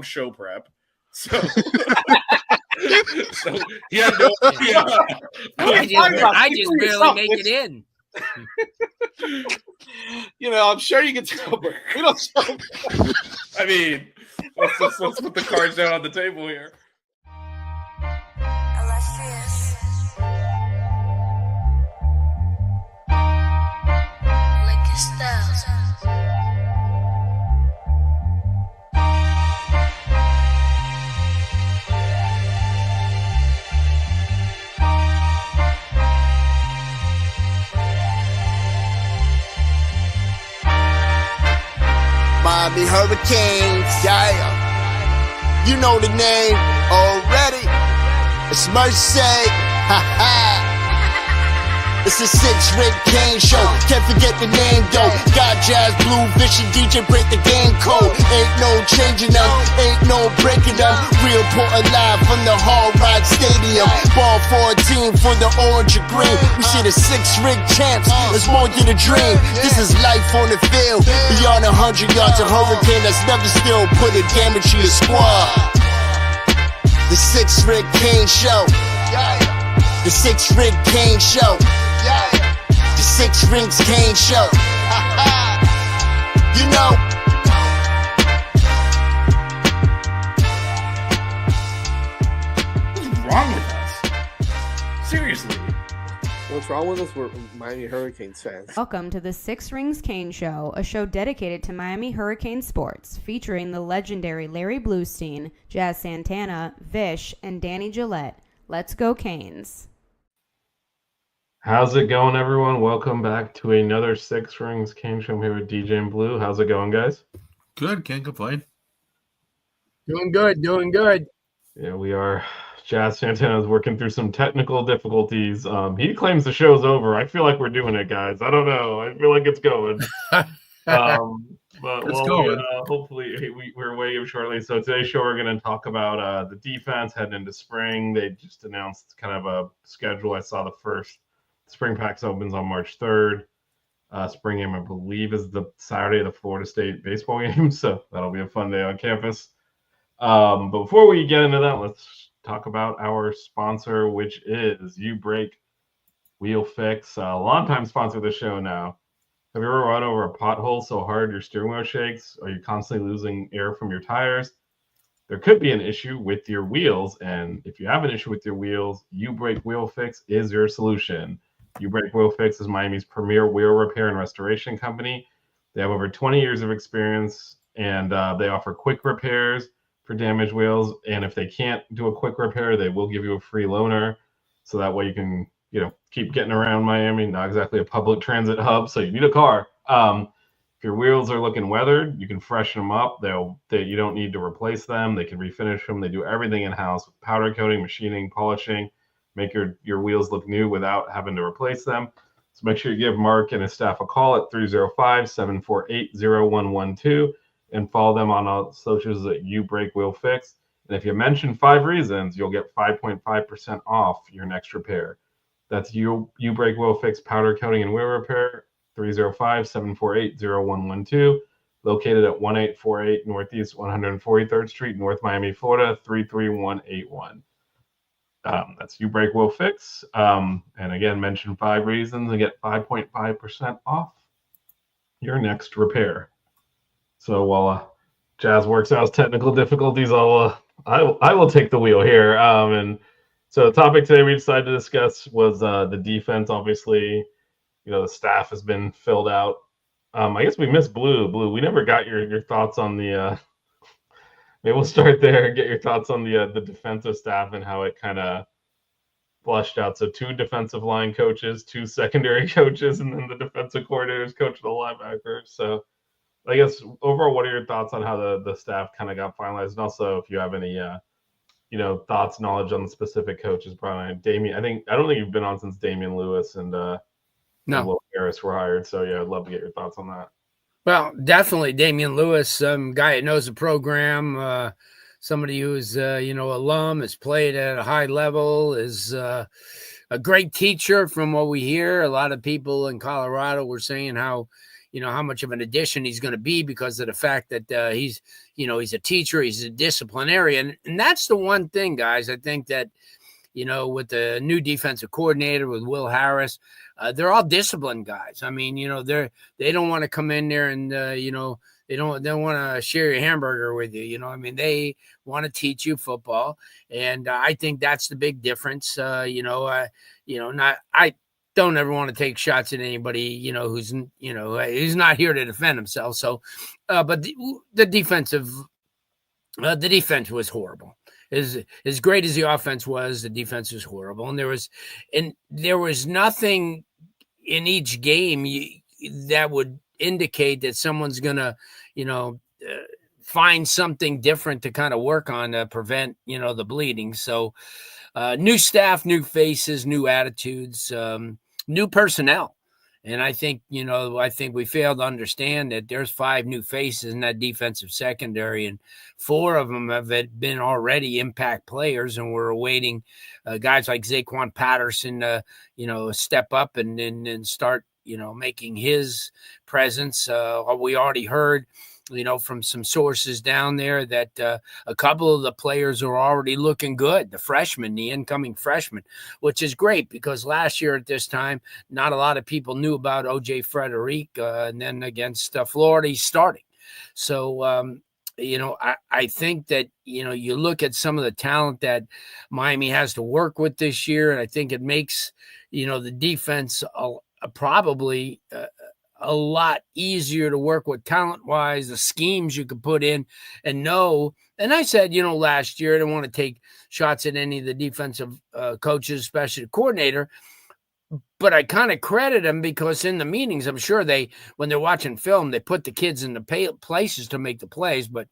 own show prep. So, so he had no idea. I just barely make it in. I'm sure you can tell, but we don't show. I mean, let's put the cards down on the table here. Illustrious. Like your styles. Miami Hurricanes, yeah. You know the name already. It's Mercy, ha ha. It's a 6-ring Kane show. Can't forget the name though. Got Jazz, Blue, Vision, DJ break the game code. Ain't no changing them, ain't no breaking them. Real put alive from the Hard Rock Stadium. Ball 14 for the orange and green. We see the 6-ring champs. It's more than a dream. This is life on the field. Beyond 100 yards, a hurricane that's never still put a damage to your squad. The 6-ring Kane show. The 6-ring Kane show. The 6 Rings Kane show. You know. What's wrong with us? Seriously. What's wrong with us? We're Miami Hurricanes fans. Welcome to the 6 Rings Kane Show, a show dedicated to Miami Hurricane sports, featuring the legendary Larry Bluestein, Jazz Santana, Vish, and Danny Gillette. Let's go Canes. How's it going, everyone? Welcome back to another 6 Rings Kane Show. I'm here with DJ and Blue. How's it going, guys? Good, can't complain. Doing good. Yeah, we are. Jazz Santana is working through some technical difficulties. He claims the show's over. I feel like we're doing it, guys. I don't know. I feel like it's going. But It's going. Hopefully we're waiting shortly. So today's show, we're going to talk about the defense heading into spring. They just announced kind of a schedule. I saw the first Spring Packs opens on March 3rd. Spring game, I believe, is the Saturday of the Florida State baseball game. So that'll be a fun day on campus. But before we get into that, let's talk about our sponsor, which is You Break Wheel Fix, a longtime sponsor of the show now. Have you ever run over a pothole so hard your steering wheel shakes? Are you constantly losing air from your tires? There could be an issue with your wheels. And if you have an issue with your wheels, You Break Wheel Fix is your solution. You Break Wheel Fix is Miami's premier wheel repair and restoration company. They have over 20 years of experience, and they offer quick repairs for damaged wheels. And if they can't do a quick repair, they will give you a free loaner. So that way you can, keep getting around Miami. Not exactly a public transit hub, so you need a car. If your wheels are looking weathered, you can freshen them up. You don't need to replace them. They can refinish them. They do everything in-house with powder coating, machining, polishing. Make your wheels look new without having to replace them. So make sure you give Mark and his staff a call at 305-748-0112 and follow them on all socials at You Break Wheel Fix. And if you mention 5 reasons, you'll get 5.5% off your next repair. That's You Break Wheel Fix powder coating and wheel repair, 305-748-0112, located at 1848 Northeast 143rd Street, North Miami, Florida, 33181. That's You Break Wheel Fix. And again, mention 5 reasons and get 5.5% off your next repair. So while Jazz works out his technical difficulties, I will take the wheel here. And so the topic today we decided to discuss was the defense. Obviously, the staff has been filled out. I guess we missed Blue. Blue, we never got your thoughts on the maybe we'll start there and get your thoughts on the defensive staff and how it kind of flushed out. So 2 defensive line coaches, 2 secondary coaches, and then the defensive coordinators coach the linebackers. So I guess overall, what are your thoughts on how the staff kind of got finalized? And also if you have any, thoughts, knowledge on the specific coaches brought in. Damian, I don't think you've been on since Damian Lewis and Will Harris were hired. So yeah, I'd love to get your thoughts on that. Well, definitely Damian Lewis, guy that knows the program, somebody who's, alum, has played at a high level, is a great teacher from what we hear. A lot of people in Colorado were saying how how much of an addition he's going to be because of the fact that he's a teacher, he's a disciplinarian. And that's the one thing, guys, I think that, with the new defensive coordinator, with Will Harris, they're all disciplined guys. I mean, they don't want to come in there and, they don't want to share your hamburger with you. I mean, they want to teach you football. And I think that's the big difference. I don't ever want to take shots at anybody, who's not here to defend himself. So, but the defense was horrible. As great as the offense was, the defense was horrible. And there was nothing in each game that would indicate that someone's going to, find something different to kind of work on to prevent, the bleeding. So new staff, new faces, new attitudes, new personnel. And I think, we failed to understand that there's 5 new faces in that defensive secondary, and 4 of them have been already impact players, and we're awaiting guys like Zaquan Patterson to, step up and start, making his presence. We already heard, from some sources down there that a couple of the players are already looking good, the incoming freshmen, which is great because last year at this time, not a lot of people knew about O.J. Frederick, and then against Florida, he's starting. So, I think that, you look at some of the talent that Miami has to work with this year, and I think it makes, the defense probably a lot easier to work with talent-wise, the schemes you could put in and know. And I said, last year, I don't want to take shots at any of the defensive coaches, especially the coordinator, but I kind of credit them because in the meetings, I'm sure when they're watching film, they put the kids in the places to make the plays, but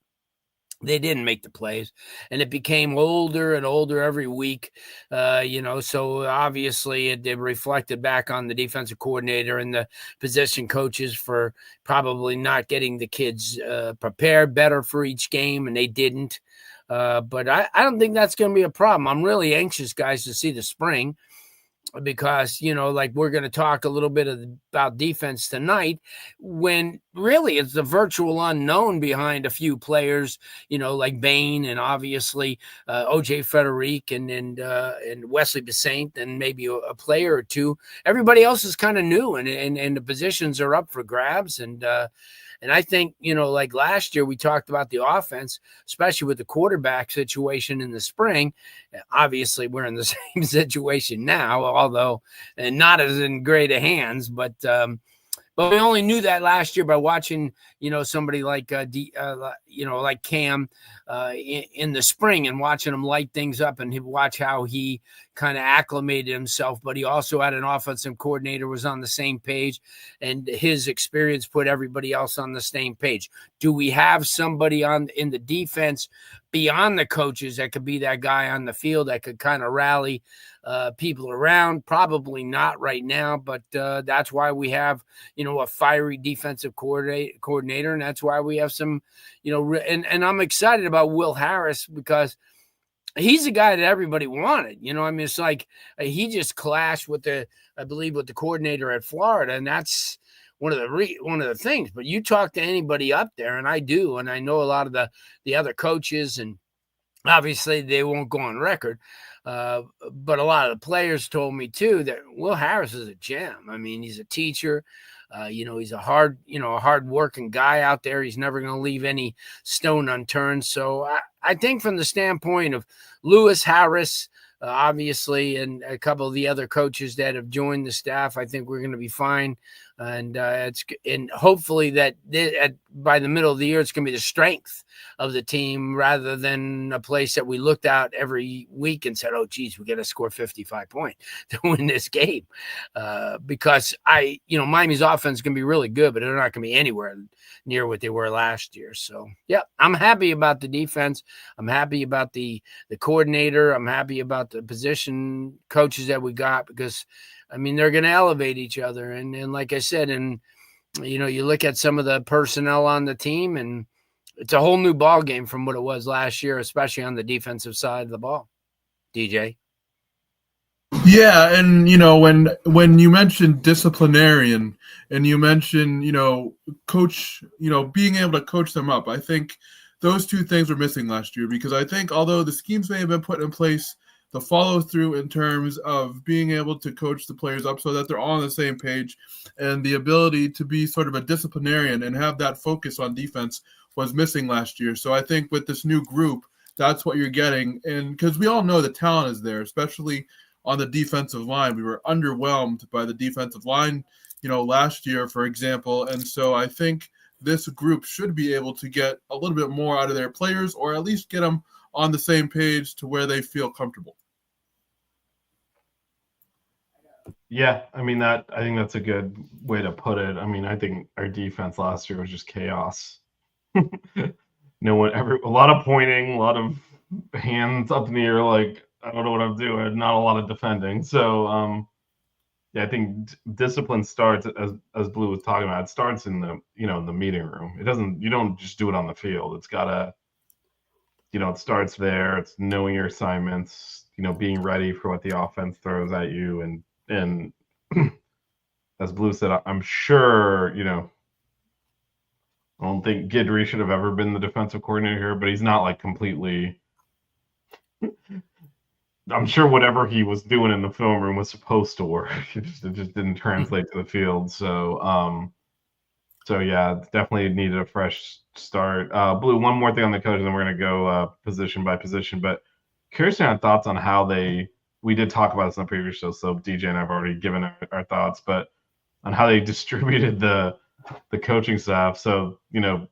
they didn't make the plays, and it became older and older every week, so obviously it reflected back on the defensive coordinator and the position coaches for probably not getting the kids prepared better for each game, and they didn't. But I don't think that's going to be a problem. I'm really anxious, guys, to see the spring because, like we're going to talk a little bit about defense tonight when really it's the virtual unknown behind a few players, like Bain and obviously O.J. Frederick and Wesley Besant and maybe a player or two. Everybody else is kind of new and the positions are up for grabs. And I think, like last year, we talked about the offense, especially with the quarterback situation in the spring. Obviously, we're in the same situation now, although not as in great of hands. But we only knew that last year by watching, somebody like, like Cam in the spring and watching him light things up and watch how he kind of acclimated himself. But he also had an offensive coordinator was on the same page, and his experience put everybody else on the same page. Do we have somebody in the defense beyond the coaches that could be that guy on the field that could kind of rally people around? Probably not right now, but that's why we have, a fiery defensive coordinator, and that's why we have some, and I'm excited about Will Harris because he's a guy that everybody wanted. It's like he just clashed with the coordinator at Florida, and that's one of the things. But you talk to anybody up there, and I do, and I know a lot of the other coaches, and obviously they won't go on record. But a lot of the players told me too that Will Harris is a gem. I mean, he's a teacher. He's a hard working guy out there. He's never going to leave any stone unturned. So I think from the standpoint of Lewis, Harris, obviously, and a couple of the other coaches that have joined the staff, I think we're going to be fine. And hopefully that by the middle of the year, it's going to be the strength of the team rather than a place that we looked at every week and said, oh, geez, we got to score 55 points to win this game. Because Miami's offense is going to be really good, but they're not going to be anywhere near what they were last year. So, yeah, I'm happy about the defense. I'm happy about the coordinator. I'm happy about the position coaches that we got because they're going to elevate each other. And like I said, and, you look at some of the personnel on the team and it's a whole new ball game from what it was last year, especially on the defensive side of the ball. DJ. Yeah, and when you mentioned disciplinarian and you mentioned coach, being able to coach them up, I think those two things were missing last year because I think although the schemes may have been put in place, the follow through in terms of being able to coach the players up so that they're all on the same page and the ability to be sort of a disciplinarian and have that focus on defense was missing last year. So I think with this new group, that's what you're getting, and because we all know the talent is there, especially on the defensive line. We were underwhelmed by the defensive line, last year, for example. And so I think this group should be able to get a little bit more out of their players or at least get them on the same page to where they feel comfortable. Yeah, I mean I think that's a good way to put it. I mean, I think our defense last year was just chaos. A lot of pointing, a lot of hands up in the air, like I don't know what I'm doing. Not a lot of defending. So, yeah, I think discipline starts as Blue was talking about. It starts in the in the meeting room. It doesn't. You don't just do it on the field. It's gotta. It starts there. It's knowing your assignments. Being ready for what the offense throws at you, and as Blue said, I'm sure I don't think Guidry should have ever been the defensive coordinator here, but he's not like completely. I'm sure whatever he was doing in the film room was supposed to work. It just didn't translate to the field. So, yeah, definitely needed a fresh start. Blue, one more thing on the coaches, and we're gonna go position by position. But curious to have thoughts on how we did talk about this on the previous show. So DJ and I've already given our thoughts, but on how they distributed the coaching staff. So the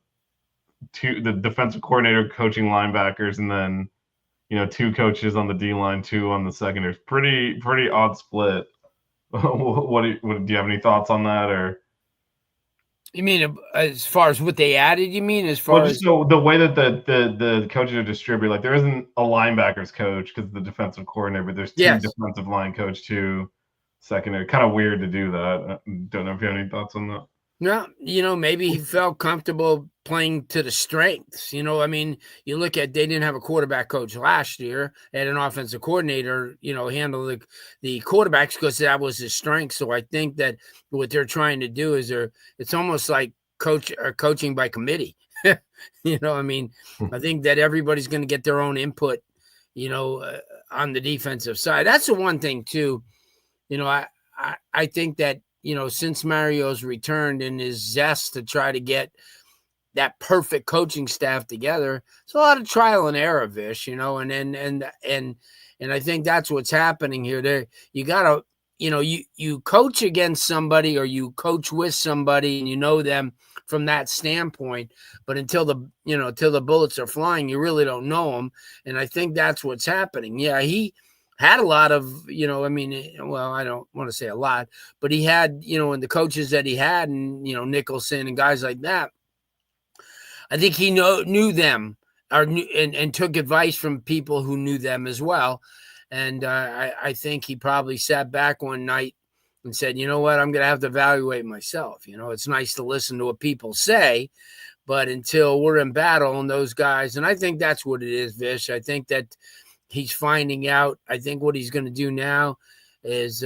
defensive coordinator coaching linebackers, and then two coaches on the D line, two on the secondary. Pretty odd split. What do you have any thoughts on that, or? You mean as far as what they added? You mean as far as the way that the coaches are distributed? Like there isn't a linebackers coach because the defensive coordinator, but there's two defensive line coach, two secondary. Kind of weird to do that. Don't know if you have any thoughts on that. No, maybe he felt comfortable playing to the strengths. I mean, you look at they didn't have a quarterback coach last year. They had an offensive coordinator, handle the quarterbacks because that was his strength. So I think that what they're trying to do is it's almost like coaching by committee. I mean, I think that everybody's going to get their own input, on the defensive side. That's the one thing too. I think that, since Mario's returned and his zest to try to get that perfect coaching staff together, it's a lot of trial and error, Vish, and I think that's what's happening here. There, you gotta, you coach against somebody or you coach with somebody and you know them from that standpoint, but until the bullets are flying, you really don't know them. And I think that's what's happening. Yeah, he had a lot of, I don't want to say a lot, but he had, and the coaches that he had and, Nicholson and guys like that, I think he knew them and took advice from people who knew them as well. And I think he probably sat back one night and said, you know what, I'm going to have to evaluate myself. It's nice to listen to what people say, but until we're in battle and those guys, and I think that's what it is, Vish. I think that he's finding out. I think what he's going to do now is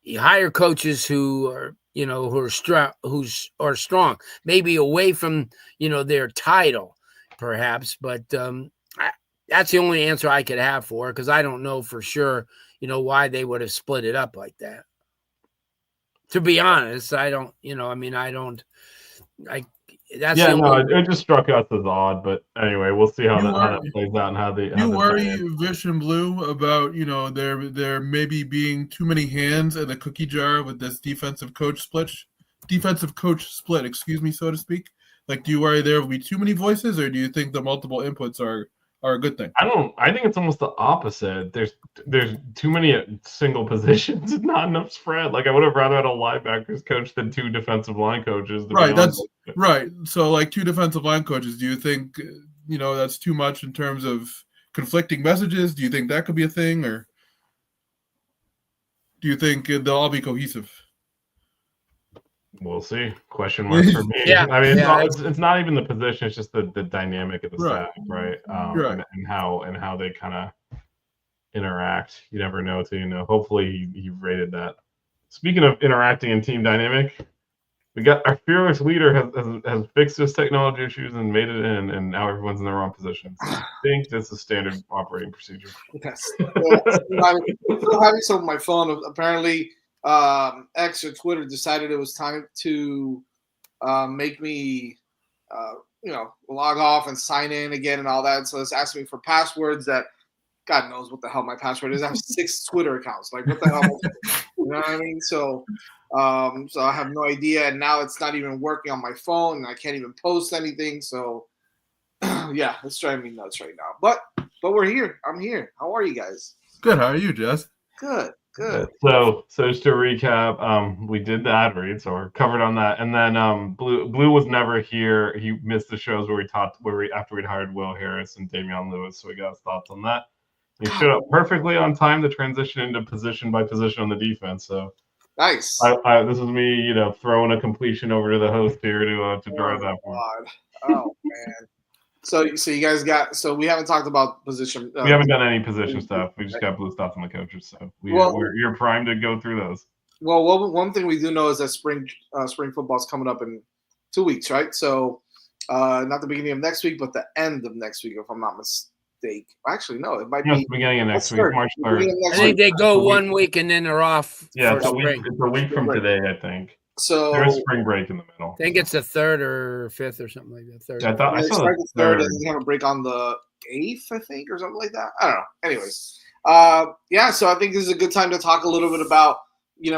he hire coaches who are, who are strong, maybe away from, their title, perhaps. But that's the only answer I could have for it because I don't know for sure, why they would have split it up like that. To be honest, I don't. That's it just struck us as odd, but anyway, we'll see how that plays out and how they. You worry, Vish and Blue, about there maybe being too many hands in the cookie jar with this defensive coach split, excuse me, so to speak. Like, do you worry there will be too many voices, or do you think the multiple inputs are a good thing? I think it's almost the opposite. There's too many single positions and not enough spread. Like I would have rather had a linebackers coach than two defensive line coaches. Right, that's right. So like two defensive line coaches, do you think that's too much in terms of conflicting messages? Do you think that could be a thing, or do you think they'll all be cohesive? We'll see. Question mark for me. Yeah. I mean, it's not even the position; it's just the dynamic of the staff, right? And how they kind of interact. You never know till you know. Hopefully he rated that. Speaking of interacting in team dynamic, we got our fearless leader has fixed his technology issues and made it in, and now everyone's in the wrong position. So I think this is standard operating procedure. Yes. Still having some of my phone. Apparently, X or Twitter decided it was time to make me, log off and sign in again and all that. So it's asking me for passwords that God knows what the hell my password is. I have 6 Twitter accounts. Like, what the hell? You know what I mean? So I have no idea. And now it's not even working on my phone. And I can't even post anything. So, yeah, it's driving me nuts right now. But we're here. I'm here. How are you guys? Good. How are you, Jess? Good. So just to recap, we did the ad read, so we're covered on that. And then Blue was never here. He missed the shows after we'd hired Will Harris and Damian Lewis. So we got his thoughts on that. He showed up perfectly on time to transition into position by position on the defense. So nice. This is me, throwing a completion over to the host here to drive that point. Oh man. So you guys we haven't talked about position. We haven't done any position stuff. We just got Blue stuff from the coaches. So you're primed to go through those. Well, one thing we do know is that spring football is coming up in 2 weeks, right? So not the beginning of next week, but the end of next week, if I'm not mistaken. Actually, no, it might be the beginning of next week, March 3rd. I think they go 1 week and then they're off. Yeah, for spring. It's a week from today, I think. So there's spring break in the middle. I think it's the 3rd or 5th or something like that. 3rd. Yeah, I saw the 3rd, and they have a break on the 8th, I think, or something like that. I don't know. Anyways, so I think this is a good time to talk a little bit about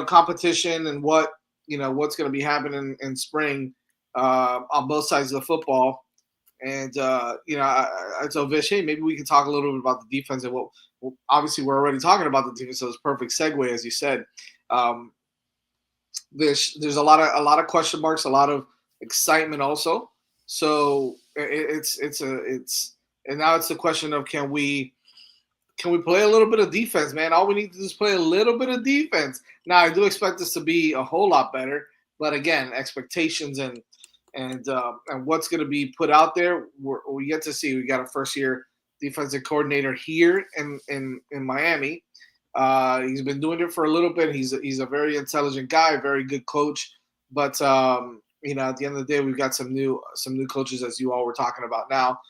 competition and what what's going to be happening in spring on both sides of the football. And I told Vish, hey, maybe we can talk a little bit about the defense and what. Well, obviously, we're already talking about the defense, so it's a perfect segue, as you said. There's a lot of question marks, a lot of excitement also. So it's and now it's the question of can we play a little bit of defense, man? All we need to do is play a little bit of defense. Now I do expect this to be a whole lot better, but again, expectations and what's going to be put out there, we get to see. We got a first-year defensive coordinator here in Miami. He's been doing it for a little bit. He's a very intelligent guy, very good coach. But at the end of the day, we've got some new coaches, as you all were talking about now,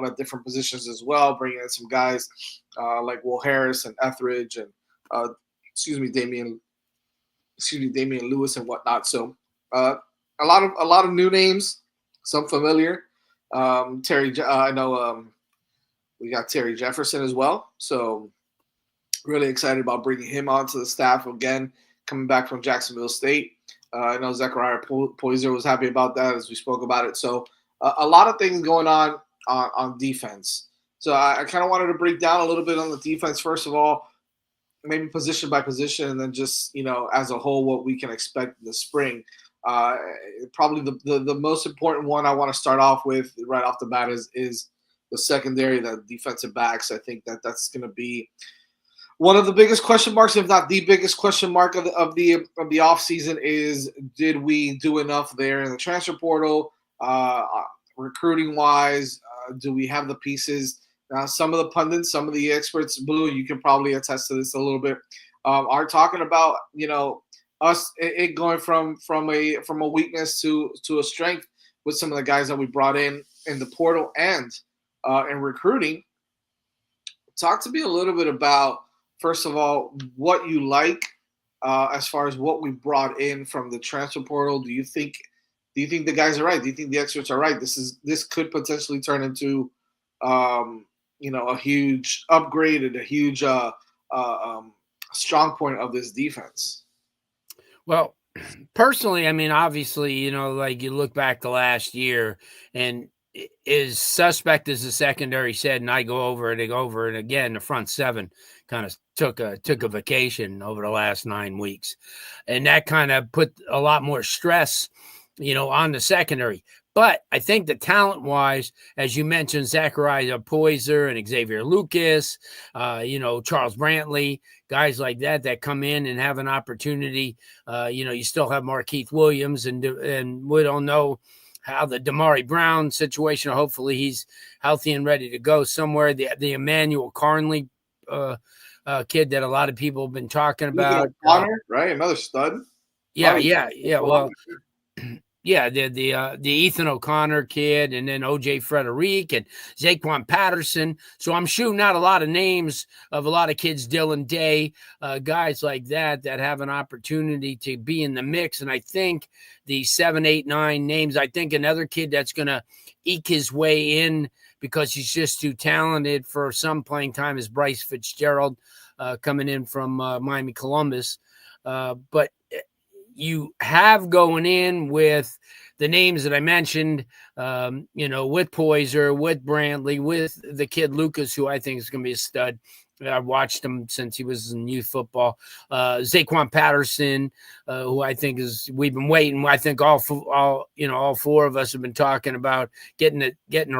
at different positions as well, bringing in some guys like Will Harris and Etheridge and Damian Lewis and whatnot. So a lot of new names, some familiar. I know we got Terry Jefferson as well. So really excited about bringing him onto the staff again, coming back from Jacksonville State. I know Zachariah Poyser was happy about that as we spoke about it. So a lot of things going on defense. So I kind of wanted to break down a little bit on the defense. First of all, maybe position by position, and then just, as a whole, what we can expect in the spring. Probably the most important one I want to start off with right off the bat is the secondary, the defensive backs. I think that's going to be one of the biggest question marks, if not the biggest question mark of the offseason, is did we do enough there in the transfer portal, recruiting wise? Do we have the pieces? Some of the pundits, some of the experts, Blue, you can probably attest to this a little bit, are talking about us it going from a weakness to a strength with some of the guys that we brought in the portal and in recruiting. Talk to me a little bit about, first of all, what you like as far as what we brought in from the transfer portal. Do you think the guys are right? Do you think the experts are right? This could potentially turn into a huge upgrade and a huge strong point of this defense. Well, personally, I mean, obviously, like you look back to last year, and is suspect as the secondary said, and I go over it again. The front seven kind of took a vacation over the last 9 weeks, and that kind of put a lot more stress, on the secondary. But I think the talent-wise, as you mentioned, Zachariah Poyser and Xavier Lucas, Charles Brantley, guys like that come in and have an opportunity. You still have Markeith Williams, and we don't know how the Damari Brown situation. Hopefully he's healthy and ready to go somewhere. The Emmanuel Carnley kid that a lot of people have been talking Ethan about. O'Connor, right? Another stud. Yeah, Probably- yeah. Well, yeah, the Ethan O'Connor kid, and then OJ Frederick and Zaquan Patterson. So I'm shooting out a lot of names of a lot of kids, Dylan Day, guys like that have an opportunity to be in the mix. And I think the 7, 8, 9 names, I think another kid that's going to eke his way in because he's just too talented for some playing time is Bryce Fitzgerald, coming in from Miami Columbus. But you have going in with the names that I mentioned, with Poyser, with Brantley, with the kid Lucas, who I think is going to be a stud. I've watched him since he was in youth football. Zaquan Patterson, who I think we've been waiting. I think all four of us have been talking about getting a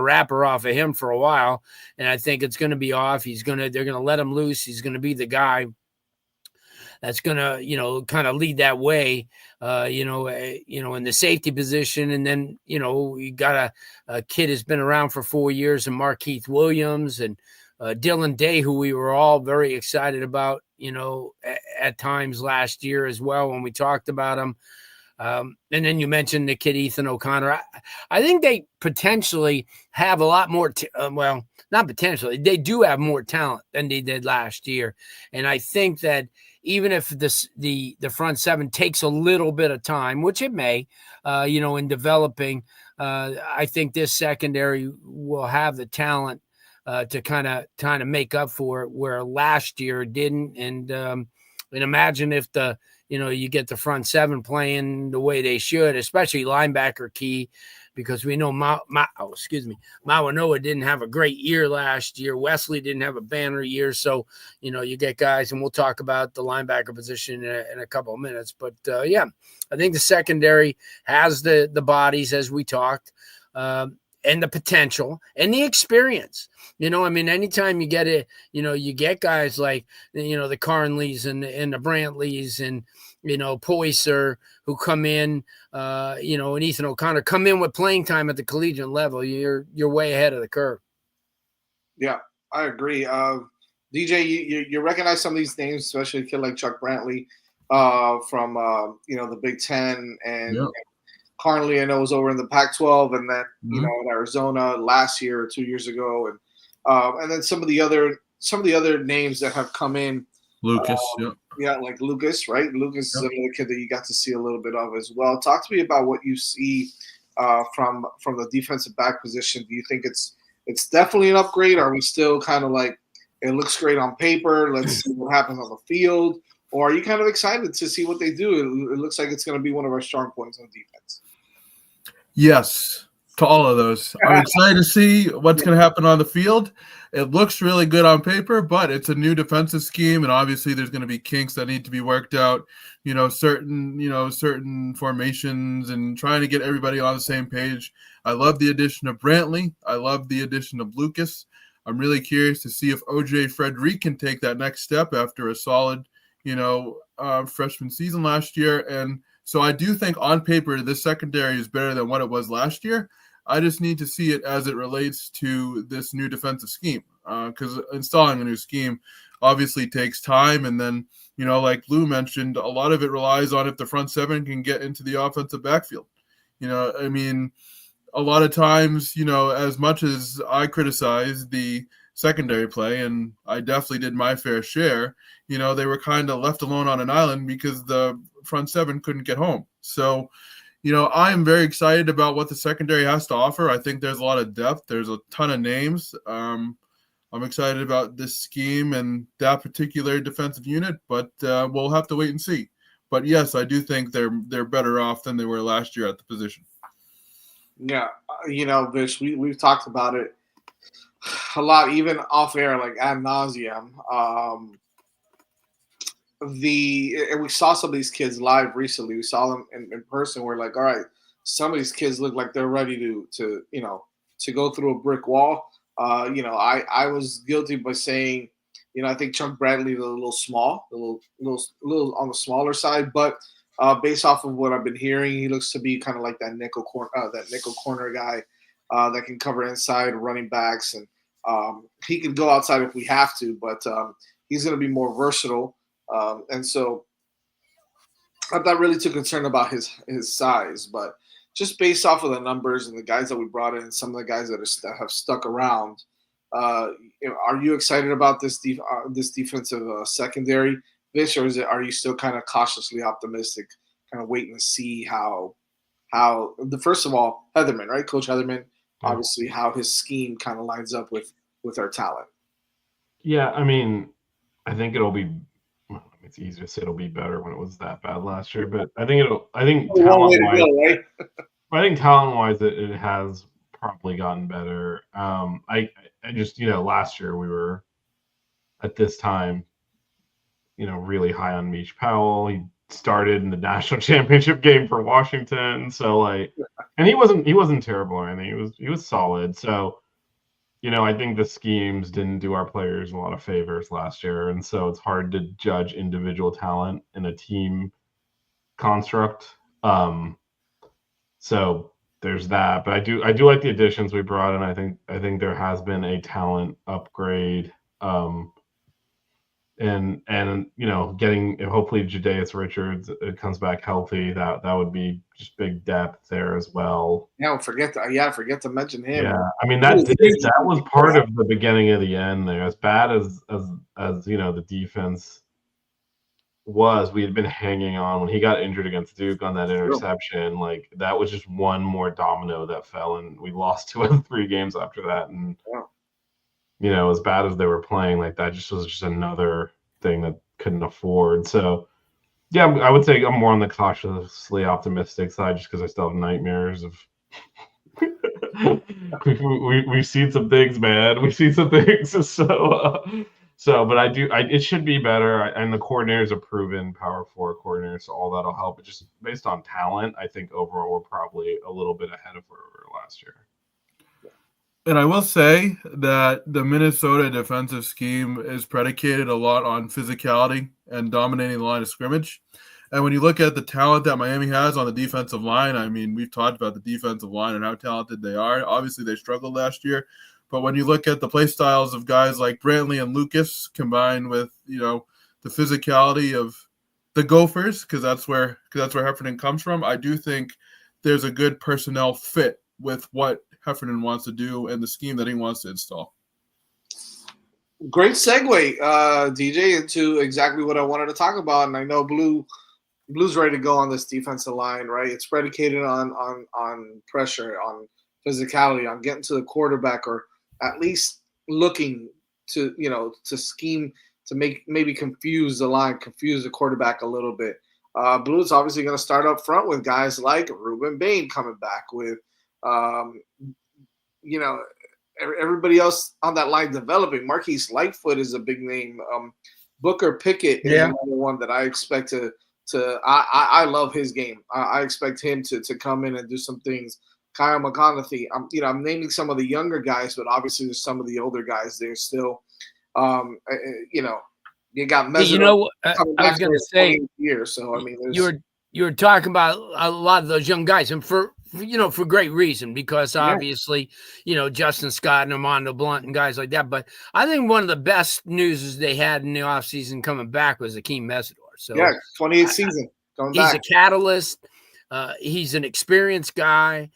wrapper off of him for a while, and I think it's going to be off. They're going to let him loose. He's going to be the guy that's going to, kind of lead that way, in the safety position. And then, you got a kid who's been around for 4 years, and Markeith Williams and Dylan Day, who we were all very excited about, at times last year as well when we talked about him. And then you mentioned the kid Ethan O'Connor. I think they potentially have a lot more. Not potentially. They do have more talent than they did last year, and I think that even if the front seven takes a little bit of time, which it may, in developing, I think this secondary will have the talent to kind of make up for it where last year it didn't. And imagine if you get the front seven playing the way they should, especially linebacker key, because we know Mawanoa didn't have a great year last year. Wesley didn't have a banner year. So, you get guys, and we'll talk about the linebacker position in a couple of minutes. But, I think the secondary has the bodies, as we talked, and the potential and the experience. Anytime you get it, you get guys like, the Carnleys and the Brantleys and, Poyser, who come in, and Ethan O'Connor come in with playing time at the collegiate level. You're way ahead of the curve. Yeah, I agree. DJ, you recognize some of these names, especially a kid like Chuck Brantley from the Big Ten, and Yep. Carnley, I know, was over in the Pac-12, and then in Arizona last year or 2 years ago, and then some of the other names that have come in. Lucas, Like Lucas, right? Lucas is Yep. another kid that you got to see a little bit of as well. Talk to me about what you see from the defensive back position. Do you think it's definitely an upgrade? Are we still kind of like, it looks great on paper, let's see what happens on the field? Or are you kind of excited to see what they do? It looks like it's going to be one of our strong points on defense. Yes, to all of those. I'm excited to see what's going to happen on the field. It looks really good on paper, but it's a new defensive scheme, and obviously there's going to be kinks that need to be worked out. Certain formations, and trying to get everybody on the same page. I love the addition of Brantley. I love the addition of Lucas. I'm really curious to see if OJ Frederick can take that next step after a solid, freshman season last year. And so I do think on paper this secondary is better than what it was last year. I just need to see it as it relates to this new defensive scheme, because installing a new scheme obviously takes time. And then, like Lou mentioned, a lot of it relies on if the front seven can get into the offensive backfield. A lot of times, as much as I criticize the secondary play, and I definitely did my fair share, they were kind of left alone on an island because the front seven couldn't get home. So, I am very excited about what the secondary has to offer. I think there's a lot of depth. There's a ton of names. I'm excited about this scheme and that particular defensive unit, but we'll have to wait and see. But yes, I do think they're better off than they were last year at the position. Yeah, Vish, we've talked about it a lot, even off air, like ad nauseum. And we saw some of these kids live recently. We saw them in person. We're like, all right, some of these kids look like they're ready to go through a brick wall. I was guilty by saying, I think Chuck Bradley is a little small, a little on the smaller side, but based off of what I've been hearing, he looks to be kind of like that nickel corner guy that can cover inside running backs. And He can go outside if we have to, but he's going to be more versatile. And so I'm not really too concerned about his size, but just based off of the numbers and the guys that we brought in, some of the guys that have stuck around, are you excited about this defensive secondary, Vish, or are you still kind of cautiously optimistic, kind of waiting to see how first of all, Heatherman, right, Coach Heatherman, obviously how his scheme kind of lines up with our talent. Yeah, I mean, I think it'll be. Well, it's easy to say it'll be better when it was that bad last year, but I think talent-wise, I think talent-wise, it has probably gotten better. I just last year we were at this time, really high on Mish Powell. He started in the national championship game for Washington, so and he wasn't terrible or anything. He was solid. So, I think the schemes didn't do our players a lot of favors last year, and so it's hard to judge individual talent in a team construct. So there's that, but I do like the additions we brought in. I think there has been a talent upgrade. And getting hopefully Jadaeus Richards comes back healthy. That would be just big depth there as well. Yeah, forget to mention him. Yeah, I mean that was part of the beginning of the end there. As bad as the defense was, we had been hanging on when he got injured against Duke on that interception. Like that was just one more domino that fell, and we lost 2 of 3 games after that. And as bad as they were playing, like that just was just another thing that couldn't afford. So, yeah, I would say I'm more on the cautiously optimistic side just because I still have nightmares of. We've seen some things, man. We've seen some things. But it should be better. And the coordinators are proven Power 4 coordinators, so all that'll help. But just based on talent, I think overall we're probably a little bit ahead of where we were last year. And I will say that the Minnesota defensive scheme is predicated a lot on physicality and dominating the line of scrimmage. And when you look at the talent that Miami has on the defensive line, I mean, we've talked about the defensive line and how talented they are. Obviously, they struggled last year. But when you look at the play styles of guys like Brantley and Lucas combined with, the physicality of the Gophers, because that's where Heffernan comes from, I do think there's a good personnel fit with what Heffernan wants to do and the scheme that he wants to install. Great segue, DJ, into exactly what I wanted to talk about. And I know Blue's ready to go on this defensive line, right? It's predicated on pressure, on physicality, on getting to the quarterback, or at least looking to scheme to maybe confuse the line, confuse the quarterback a little bit. Blue's obviously going to start up front with guys like Ruben Bain coming back, with everybody else on that line developing. Marquise Lightfoot is a big name. Booker Pickett is another one that I expect to I love his game. I expect him to come in and do some things. Kyle McConaughey. I'm naming some of the younger guys, but obviously there's some of the older guys there still. You got Mesut. I was going to say here. So I mean, you were talking about a lot of those young guys, and for great reason, because obviously, Justin Scott and Armando Blunt and guys like that. But I think one of the best news they had in the offseason coming back was Akeem Mesidor. So 28th season. He's a catalyst. He's an experienced guy.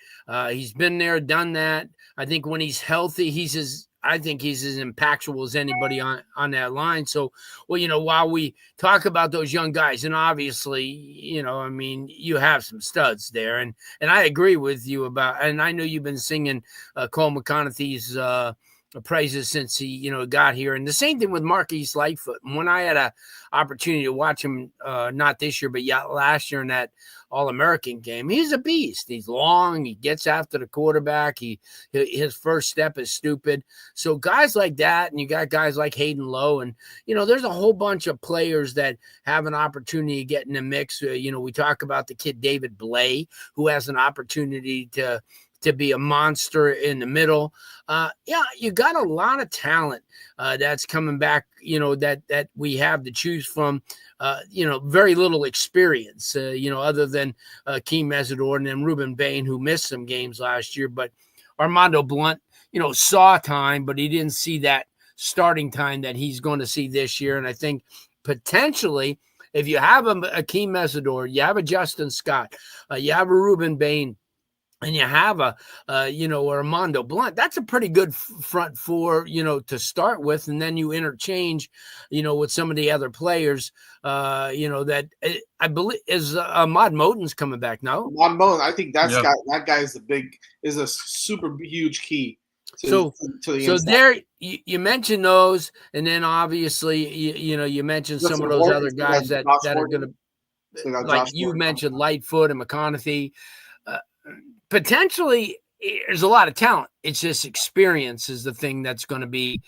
He's been there, done that. I think when he's healthy, he's as impactful as anybody on that line. So, while we talk about those young guys, and obviously, you have some studs there, and I agree with you about, and I know you've been singing Cole McConaughey's praises since he, got here. And the same thing with Marquise Lightfoot. And when I had an opportunity to watch him, not this year, but last year in that All-American game, he's a beast. He's long. He gets after the quarterback. His first step is stupid. So guys like that, and you got guys like Hayden Lowe, and, there's a whole bunch of players that have an opportunity to get in the mix. We talk about the kid David Blay, who has an opportunity to be a monster in the middle. You got a lot of talent that's coming back, that we have to choose from, very little experience, other than Akeem Mesidor and then Ruben Bain, who missed some games last year. But Armando Blunt, saw time, but he didn't see that starting time that he's going to see this year. And I think potentially, if you have a Akeem Mesidor, you have a Justin Scott, you have a Ruben Bain, and you have a Armando Blunt, that's a pretty good front four, to start with. And then you interchange, with some of the other players, that I believe is Ahmad Moten's coming back now. Ahmad Moten, I think that guy is a super huge key to the so inside. there you mentioned those, and then obviously you mentioned some of those other guys that are going to, like you mentioned, Lightfoot and McConaughey. Potentially, there's a lot of talent. It's just experience is the thing that's going to be,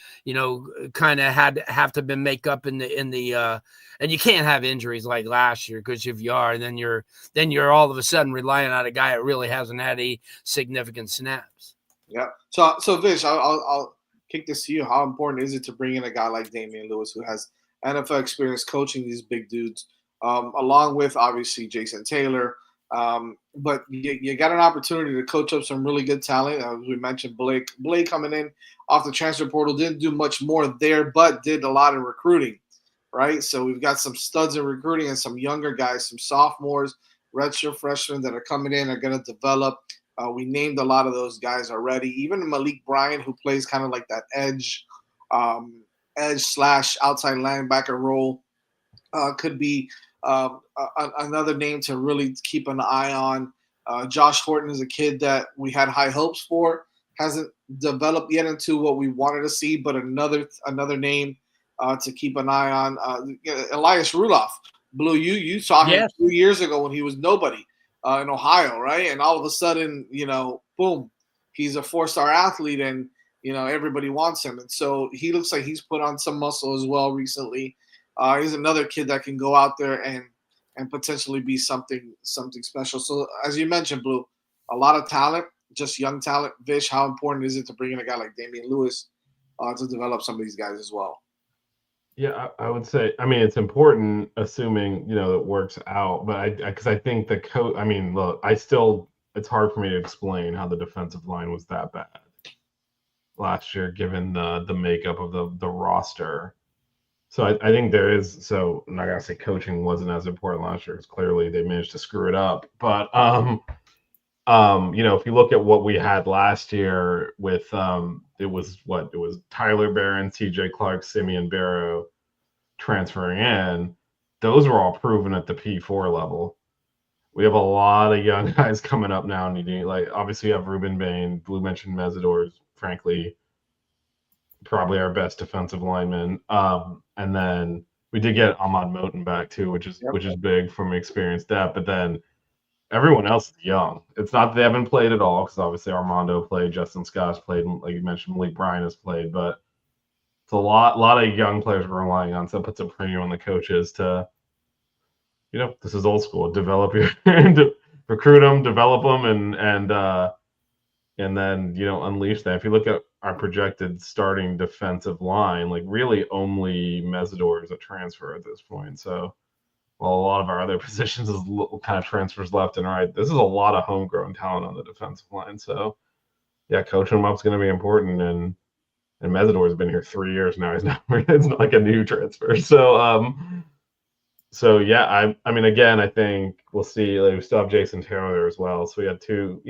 kind of have to be make up in the and you can't have injuries like last year, because if you are, then you're all of a sudden relying on a guy that really hasn't had any significant snaps. Yeah. So Vish, I'll kick this to you. How important is it to bring in a guy like Damian Lewis, who has NFL experience coaching these big dudes, along with obviously Jason Taylor? But you got an opportunity to coach up some really good talent. As we mentioned, Blake coming in off the transfer portal, didn't do much more there, but did a lot of recruiting, right? So we've got some studs in recruiting and some younger guys, some sophomores, redshirt freshmen that are coming in, are going to develop. We named a lot of those guys already. Even Malik Bryant, who plays kind of like that edge / outside linebacker role, could be another name to really keep an eye on. Josh Horton is a kid that we had high hopes for. Hasn't developed yet into what we wanted to see, but another name to keep an eye on. Elias Rudolph. Blue, you saw him 2 years ago when he was nobody in Ohio, right? And all of a sudden, boom, he's a 4-star athlete, and everybody wants him. And so he looks like he's put on some muscle as well recently. He's another kid that can go out there and potentially be something special. So as you mentioned, Blue, a lot of talent, just young talent. Vish, how important is it to bring in a guy like Damian Lewis to develop some of these guys as well? Yeah, I would say, it's important, assuming, it works out. But because I think the coach, look, it's hard for me to explain how the defensive line was that bad last year, given the makeup of the roster. So I think there is, so I'm not going to say coaching wasn't as important last year, because clearly they managed to screw it up. But, if you look at what we had last year with, it was Tyler Barron, CJ Clark, Simeon Barrow transferring in. Those were all proven at the P4 level. We have a lot of young guys coming up now needing, obviously you have Ruben Bain. Blue mentioned Mesidor's, frankly, probably our best defensive lineman. And then we did get Ahmad Moten back too, which is big from experienced depth. But then everyone else is young. It's not that they haven't played at all, because obviously Armando played, Justin Scott's played, like you mentioned, Malik Bryant has played, but it's a lot of young players we're relying on. So it puts a premium on the coaches to, this is old school. Develop your recruit them, develop them, and then unleash them. If you look at our projected starting defensive line, really only Mesidor is a transfer at this point. So while a lot of our other positions is kind of transfers left and right, this is a lot of homegrown talent on the defensive line. So yeah, coaching them up is going to be important. And Mesidor has been here 3 years now. It's not like a new transfer. So yeah, again, I think we'll see. We still have Jason Taylor there as well. So we had two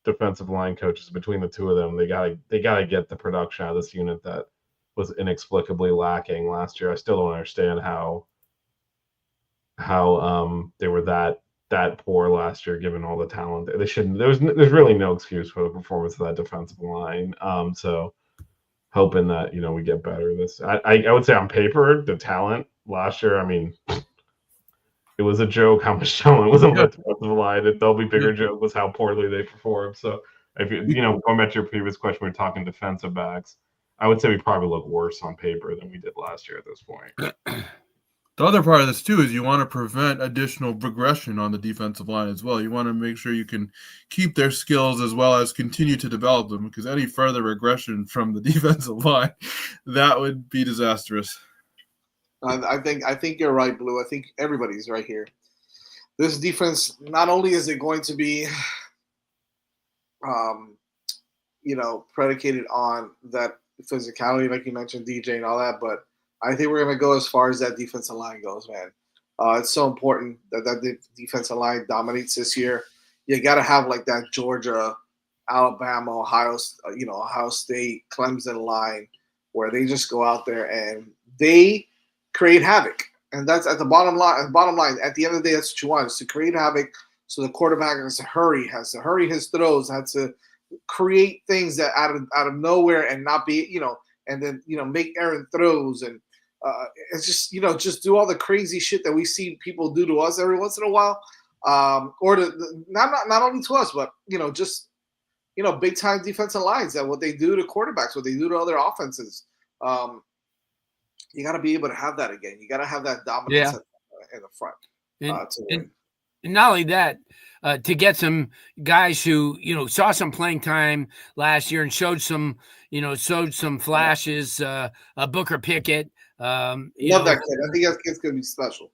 defensive line coaches. Between the two of them, they gotta get the production out of this unit that was inexplicably lacking last year. I still don't understand how they were that poor last year, given all the talent. They shouldn't. There's really no excuse for the performance of that defensive line. So hoping that we get better. I would say on paper, the talent last year, it was a joke how much talent was on the defensive line. And there'll be bigger joke was how poorly they performed. So if going back to your previous question, we're talking defensive backs. I would say we probably look worse on paper than we did last year at this point. The other part of this too is you want to prevent additional regression on the defensive line as well. You want to make sure you can keep their skills as well as continue to develop them, because any further regression from the defensive line, that would be disastrous. I think you're right, Blue. I think everybody's right here. This defense, not only is it going to be, predicated on that physicality, like you mentioned, DJ and all that. But I think we're going to go as far as that defensive line goes, man. It's so important that defensive line dominates this year. You got to have like that Georgia, Alabama, Ohio State, Clemson line where they just go out there and they create havoc. And that's at the bottom line. At the end of the day, that's what you want, is to create havoc. So the quarterback has to hurry his throws, has to create things that out of nowhere and not be, and then make errant throws, and it's just do all the crazy shit that we see people do to us every once in a while, or not only to us, but just big time defensive lines, that what they do to quarterbacks, what they do to other offenses. You got to be able to have that again. You got to have that dominance in the front to win. And not only that, to get some guys who saw some playing time last year and showed some flashes. Booker Pickett, love that kid. I think that kid's gonna be special.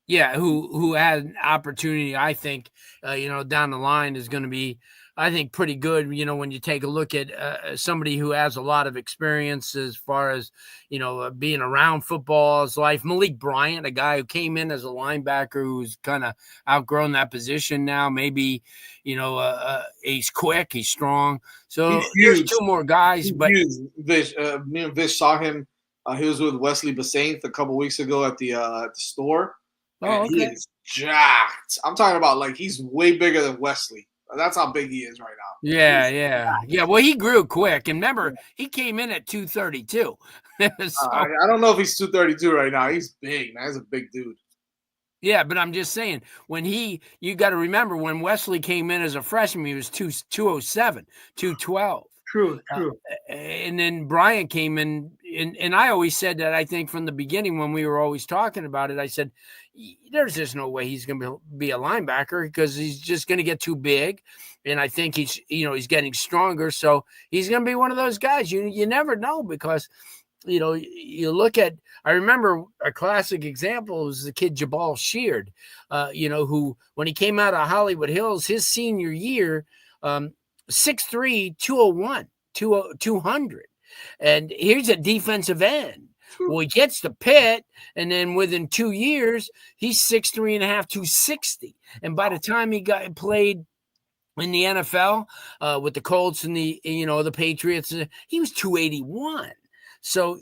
Yeah, who had an opportunity, I think, down the line is going to be, I think, pretty good. When you take a look at somebody who has a lot of experience as far as, being around football his life. Malik Bryant, a guy who came in as a linebacker who's kind of outgrown that position now. Maybe, he's quick, he's strong. So there's two more guys. He's but huge. Vish, me and Vish saw him. He was with Wesley Basaint a couple weeks ago at the store. Oh, okay. He is jacked. I'm talking about like he's way bigger than Wesley. That's how big he is right now. Yeah. Well, he grew quick, and remember, he came in at 232. I don't know if he's 232 right now. He's big, man. He's a big dude. Yeah, but I'm just saying, you got to remember when Wesley came in as a freshman, he was 207, 212. True. And then Bryant came in, and I always said that, I think from the beginning when we were always talking about it, I said, there's just no way he's going to be a linebacker because he's just going to get too big. And I think he's getting stronger. So he's going to be one of those guys. You never know because, you look at, I remember a classic example was the kid Jabal Sheard, who, when he came out of Hollywood Hills, his senior year, 6'3", 201, 200. And here's a defensive end. Well, he gets to Pitt, and then within 2 years, he's 6'3 and a half, 260. And by the time he played in the NFL with the Colts and the Patriots, he was 281. So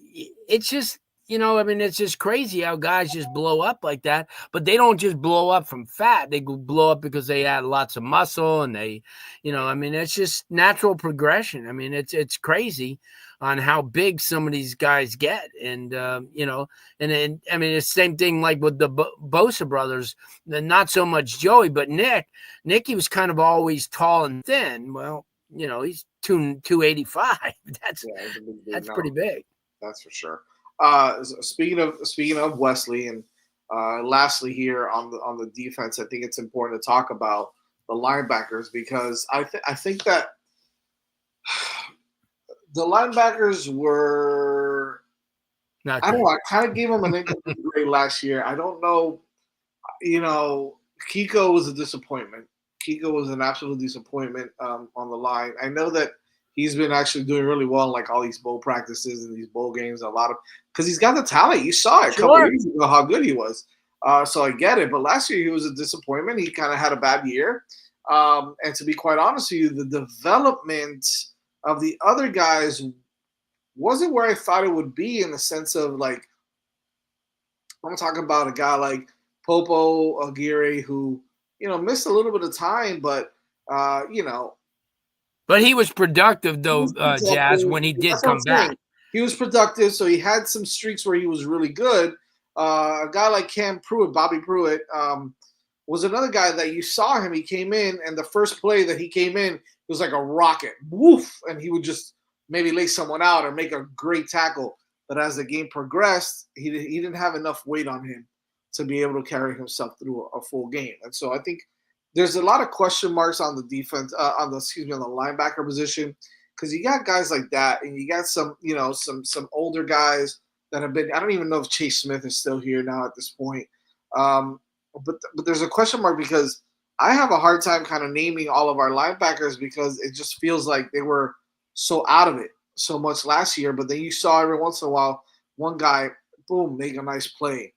it's just, it's just crazy how guys just blow up like that. But they don't just blow up from fat. They blow up because they add lots of muscle, and they, it's just natural progression. It's crazy on how big some of these guys get. And, and then, it's the same thing like with the Bosa brothers, not so much Joey, but Nick, he was kind of always tall and thin. Well, he's 285. That's pretty big. That's for sure. Speaking of Wesley, and lastly here on the defense, I think it's important to talk about the linebackers because I think that the linebackers were not I don't know. I kind of gave them an incomplete grade last year. I don't know. Kiko was a disappointment. Kiko was an absolute disappointment on the line. I know that he's been actually doing really well in like all these bowl practices and these bowl games. Because he's got the talent. You saw it a couple of years ago how good he was. So I get it. But last year he was a disappointment. He kind of had a bad year. And to be quite honest with you, the development of the other guys wasn't where I thought it would be, in the sense of like, I'm talking about a guy like Popo Aguirre who, missed a little bit of time, but But he was productive though, Jazz, when he did come back. He was productive, so he had some streaks where he was really good. A guy like Bobby Pruitt, was another guy that you saw him. He came in, and the first play that he came in, it was like a rocket. Woof! And he would just maybe lay someone out or make a great tackle. But as the game progressed, he didn't have enough weight on him to be able to carry himself through a full game. And so I think there's a lot of question marks on the defense, on the linebacker position, because you got guys like that, and you got some older guys that have been. I don't even know if Chase Smith is still here now at this point. But there's a question mark because I have a hard time kind of naming all of our linebackers because it just feels like they were so out of it so much last year, but then you saw every once in a while one guy, boom, make a nice play.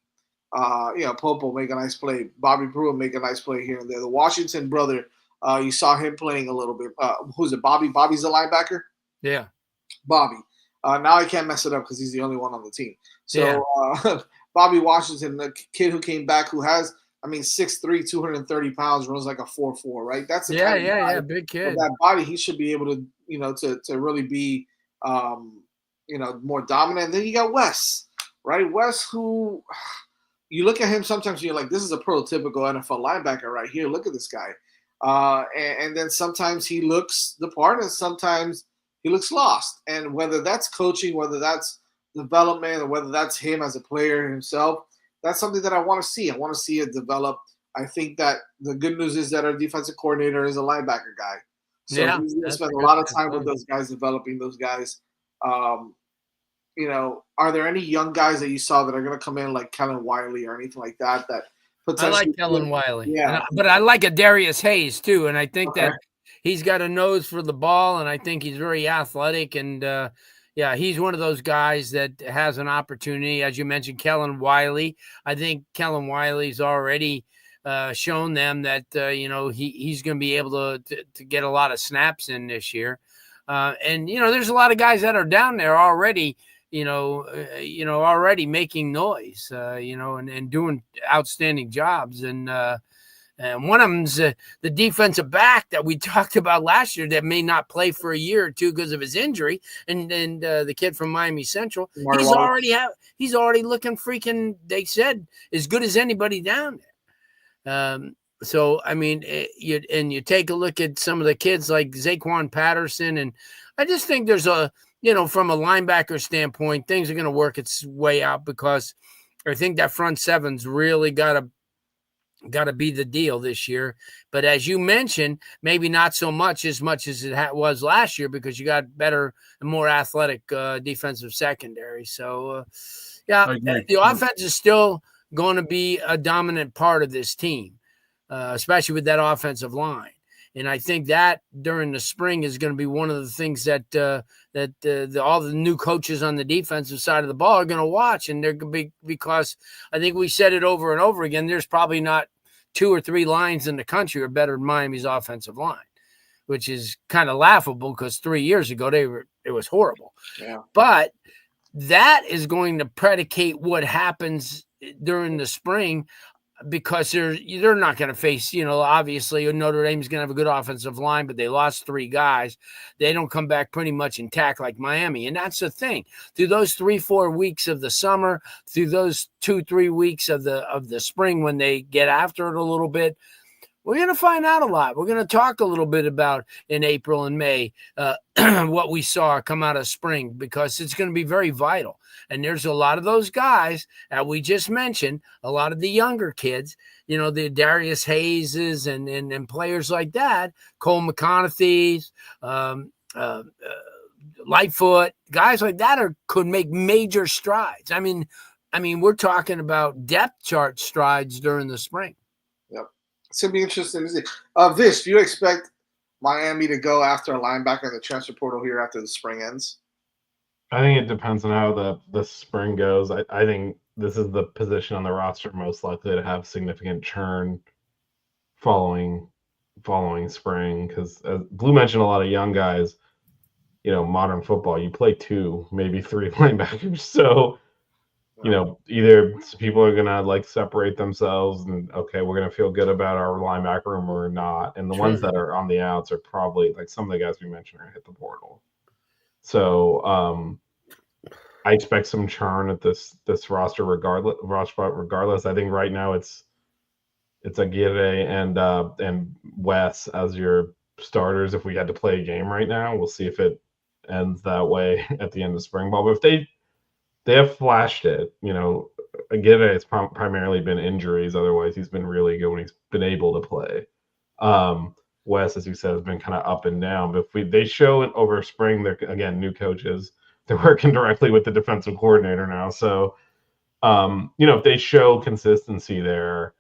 Popo make a nice play. Bobby Pruitt make a nice play here and there. The Washington brother, you saw him playing a little bit. Who's it? Bobby? Bobby's the linebacker? Yeah. Bobby. Now I can't mess it up because he's the only one on the team. So Bobby Washington, the kid who came back, who has, 6'3", 230 pounds, runs like a 4.4, right? That's the kind of guy, big kid. with that body, he should be able to, to really be, more dominant. And then you got Wes, right? Wes, who you look at him sometimes and you're like, this is a prototypical NFL linebacker right here. Look at this guy. And then sometimes he looks the part, and sometimes he looks lost. And whether that's coaching, whether that's development, or whether that's him as a player himself, that's something that I want to see. I want to see it develop. I think that the good news is that our defensive coordinator is a linebacker guy. So he's going to spend a lot of time with those guys, developing those guys. Are there any young guys that you saw that are going to come in like Kellen Wiley or anything like that? I like Kellen Wiley. Yeah. But I like a Darius Hayes too. And I think that he's got a nose for the ball, and I think he's very athletic. And he's one of those guys that has an opportunity. As you mentioned, Kellen Wiley. I think Kellen Wiley's already shown them that, he's going to be able to get a lot of snaps in this year. And there's a lot of guys that are down there already, already making noise, and doing outstanding jobs. And one of them's the defensive back that we talked about last year that may not play for a year or two because of his injury. And the kid from Miami Central, he's already looking freaking, they said, as good as anybody down there. So, you take a look at some of the kids like Zaquan Patterson, and I just think there's from a linebacker standpoint, things are going to work its way out, because I think that front seven's really got to be the deal this year. But as you mentioned, maybe not so much as it was last year, because you got better and more athletic defensive secondary. So, the offense is still going to be a dominant part of this team, especially with that offensive line. And I think that during the spring is going to be one of the things that all the new coaches on the defensive side of the ball are going to watch. And they're going to be, because I think we said it over and over again, there's probably not 2 or 3 lines in the country are better than Miami's offensive line, which is kind of laughable because 3 years ago it was horrible. Yeah. But that is going to predicate what happens during the spring, because they're not going to face, obviously Notre Dame's going to have a good offensive line, but they lost 3 guys. They don't come back pretty much intact like Miami. And that's the thing. Through those 3-4 weeks of the summer, through those 2-3 weeks of the spring, when they get after it a little bit, we're going to find out a lot. We're going to talk a little bit about in April and May what we saw come out of spring, because it's going to be very vital. And there's a lot of those guys that we just mentioned, a lot of the younger kids, the Darius Hayeses and players like that, Cole McConaughey's, Lightfoot, guys like that could make major strides. I mean, we're talking about depth chart strides during the spring. Yep. It's going to be interesting to see. Vish, do you expect Miami to go after a linebacker in the transfer portal here after the spring ends? I think it depends on how the spring goes. I think this is the position on the roster most likely to have significant churn following spring, because as Blue mentioned, a lot of young guys, modern football, you play 2, maybe 3 linebackers. So, either people are going to separate themselves and, okay, we're going to feel good about our linebacker room or not. And the ones that are on the outs are probably, like some of the guys we mentioned, are going to hit the portal. So I expect some churn at this roster regardless. I think right now it's Aguirre and Wes as your starters. If we had to play a game right now, we'll see if it ends that way at the end of spring ball. But if they have flashed it, Aguirre has primarily been injuries. Otherwise, he's been really good when he's been able to play. Wes, as you said, has been kind of up and down. But if they show it over spring, they're, again, new coaches. They're working directly with the defensive coordinator now. So, if they show consistency there,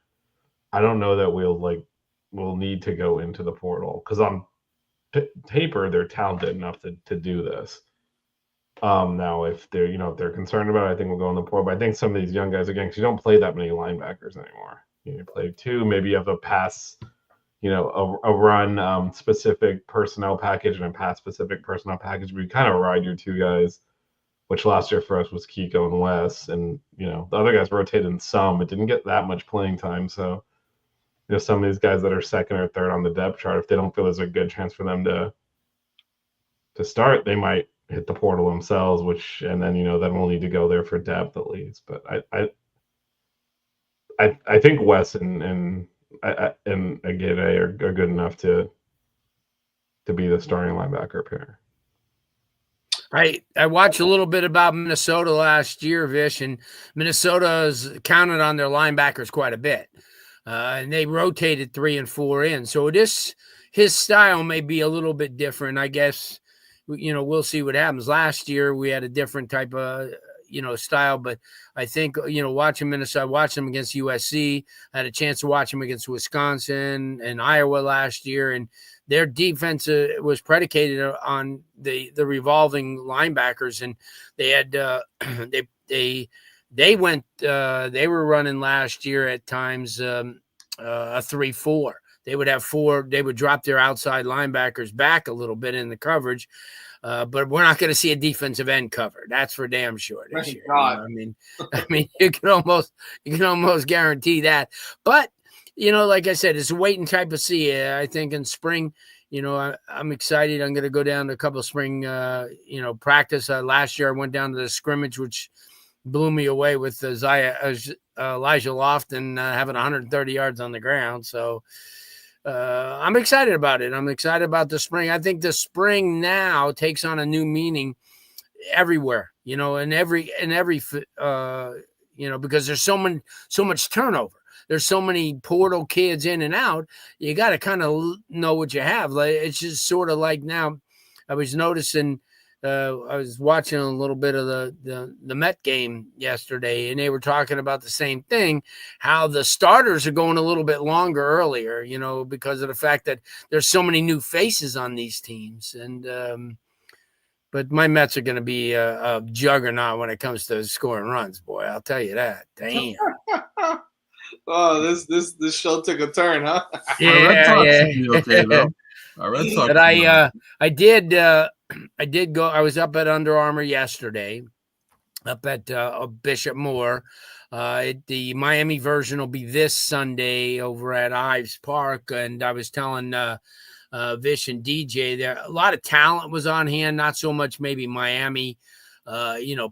I don't know that we'll need to go into the portal, because paper, they're talented enough to do this. Now, if they're concerned about it, I think we'll go on the portal. But I think some of these young guys, again, because you don't play that many linebackers anymore. You play two, maybe you have a pass, a run specific personnel package and a pass specific personnel package. But you kind of ride your two guys, which last year for us was Kiko and Wes, and the other guys rotated in some. It didn't get that much playing time, so some of these guys that are second or third on the depth chart, if they don't feel there's a good chance for them to start, they might hit the portal themselves, then we'll need to go there for depth at least. But I think Wes and Agede are good enough to be the starting linebacker pair. I watched a little bit about Minnesota last year, Vish, and Minnesota's counted on their linebackers quite a bit. And they rotated 3 and 4 in. So his style may be a little bit different. I guess, we'll see what happens. Last year, we had a different type of, style. But I think, watching Minnesota, watched them against USC, I had a chance to watch them against Wisconsin and Iowa last year. And their defense was predicated on the revolving linebackers. And they had they were running last year at times a 3-4. They would have 4. They would drop their outside linebackers back a little bit in the coverage. But we're not going to see a defensive end cover. That's for damn sure this year. I mean, you can almost guarantee that. But like I said, it's a wait and type of see. I think in spring, I'm excited. I'm going to go down to a couple of spring, practice. Last year I went down to the scrimmage, which blew me away with Elijah Lofton having 130 yards on the ground. So I'm excited about it. I'm excited about the spring. I think the spring now takes on a new meaning everywhere, in every because there's so much turnover. There's so many portal kids in and out. You got to kind of know what you have. Like, it's just sort of like now I was noticing, I was watching a little bit of the Met game yesterday, and they were talking about the same thing, how the starters are going a little bit longer earlier, because of the fact that there's so many new faces on these teams. And but my Mets are going to be a juggernaut when it comes to scoring runs, boy. I'll tell you that. Damn. Oh, this show took a turn, huh? Yeah. Okay, though. Red Sox. But I did go. I was up at Under Armour yesterday, up at Bishop Moore. The Miami version will be this Sunday over at Ives Park, and I was telling Vish and DJ there a lot of talent was on hand. Not so much maybe Miami,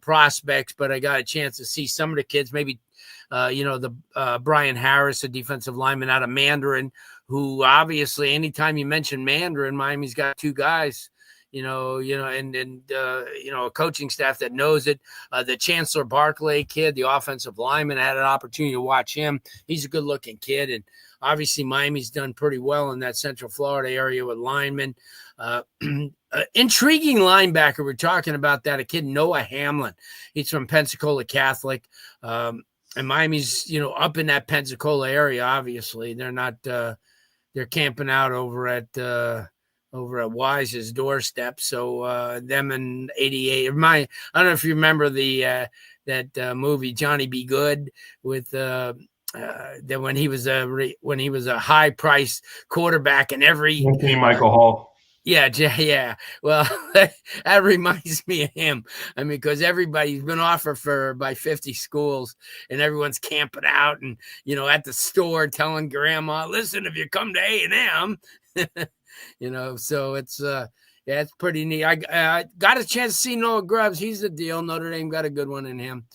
prospects, but I got a chance to see some of the kids. Maybe Brian Harris, a defensive lineman out of Mandarin, who obviously anytime you mention Mandarin, Miami's got 2 guys, and a coaching staff that knows it. The Chancellor Barclay kid, the offensive lineman, I had an opportunity to watch him. He's a good looking kid. And obviously Miami's done pretty well in that Central Florida area with linemen. Intriguing linebacker. We're talking about that. A kid, Noah Hamlin. He's from Pensacola Catholic. And Miami's, up in that Pensacola area, obviously. They're not they're camping out over at Wise's doorstep. So them and 88. I don't know if you remember that movie Johnny Be Good with that when he was a high priced quarterback and every Anthony Michael Hall. Yeah. Well, that reminds me of him. I mean, because everybody's been offered by 50 schools, and everyone's camping out and at the store telling grandma, "Listen, if you come to A&M," So it's it's pretty neat. I got a chance to see Noah Grubbs. He's the deal. Notre Dame got a good one in him.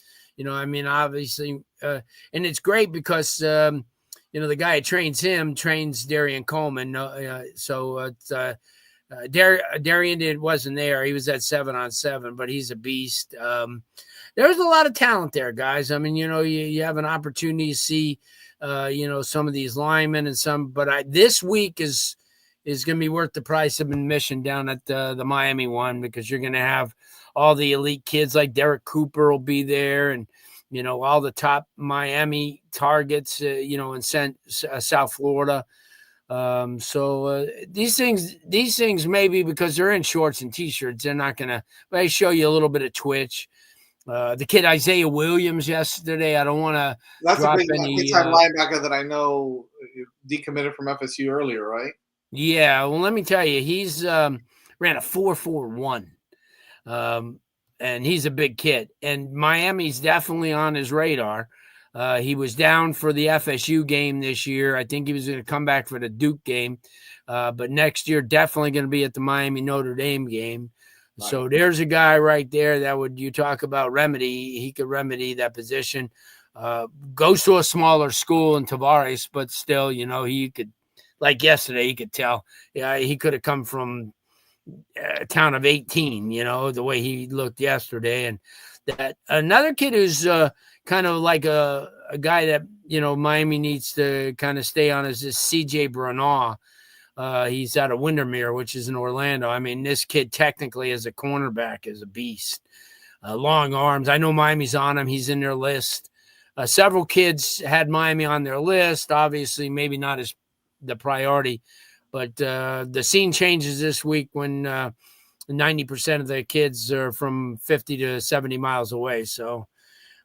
Obviously, and it's great because the guy who trains him trains Darian Coleman. So it's. Darian wasn't there. He was at 7-on-7, but he's a beast. There's a lot of talent there, guys. I mean, you have an opportunity to see, some of these linemen and some. But this week is going to be worth the price of admission down at the Miami one, because you're going to have all the elite kids like Derek Cooper will be there, and all the top Miami targets, in South Florida. So these things maybe because they're in shorts and t-shirts, they're not gonna. They show you a little bit of twitch. The kid Isaiah Williams yesterday. I don't want to That's a drop big any. time linebacker that I know decommitted from FSU earlier, right? Yeah, well, let me tell you, he's ran a 4.41, and he's a big kid. And Miami's definitely on his radar. He was down for the FSU game this year. I think he was going to come back for the Duke game, but next year definitely going to be at the Miami Notre Dame game. Right. So there's a guy right there that would you talk about remedy. He could remedy that position. Goes to a smaller school in Tavares, but still, he could. Like yesterday, you could tell. Yeah, he could have come from a town of 18. The way he looked yesterday, and that another kid who's kind of like a guy that Miami needs to kind of stay on is this C.J. Branaugh. He's out of Windermere, which is in Orlando. I mean, this kid technically as a cornerback is a beast. Long arms. I know Miami's on him. He's in their list. Several kids had Miami on their list. Obviously, maybe not as the priority, but the scene changes this week when 90% of the kids are from 50 to 70 miles away. So,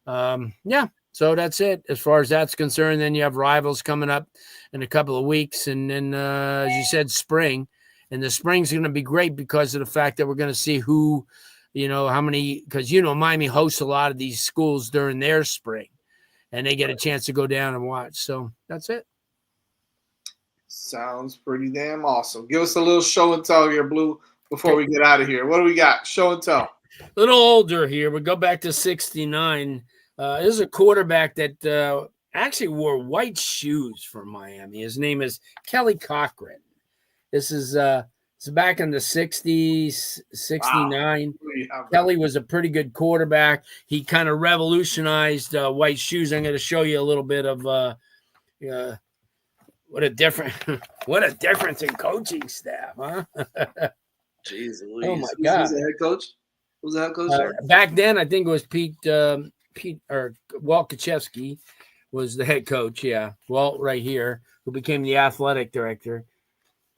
so that's it as far as that's concerned. Then you have rivals coming up in a couple of weeks. And then, as you said, spring. And the spring's going to be great because of the fact that we're going to see who, how many, because, Miami hosts a lot of these schools during their spring, and they get a chance to go down and watch. So that's it. Sounds pretty damn awesome. Give us a little show and tell here, Blue, before we get out of here. What do we got? Show and tell. A little older here. We go back to 69. This is a quarterback that actually wore white shoes for Miami. His name is Kelly Cochran. This is it's back in the 60s, 69. Wow. Kelly was a pretty good quarterback. He kind of revolutionized white shoes. I'm going to show you a little bit of what a difference in coaching staff, huh? Jeez, oh my God! Who's the head coach? Who's the head coach? Back then, I think it was Pete or Walt Kachevsky was the head coach. Yeah, Walt right here, who became the athletic director.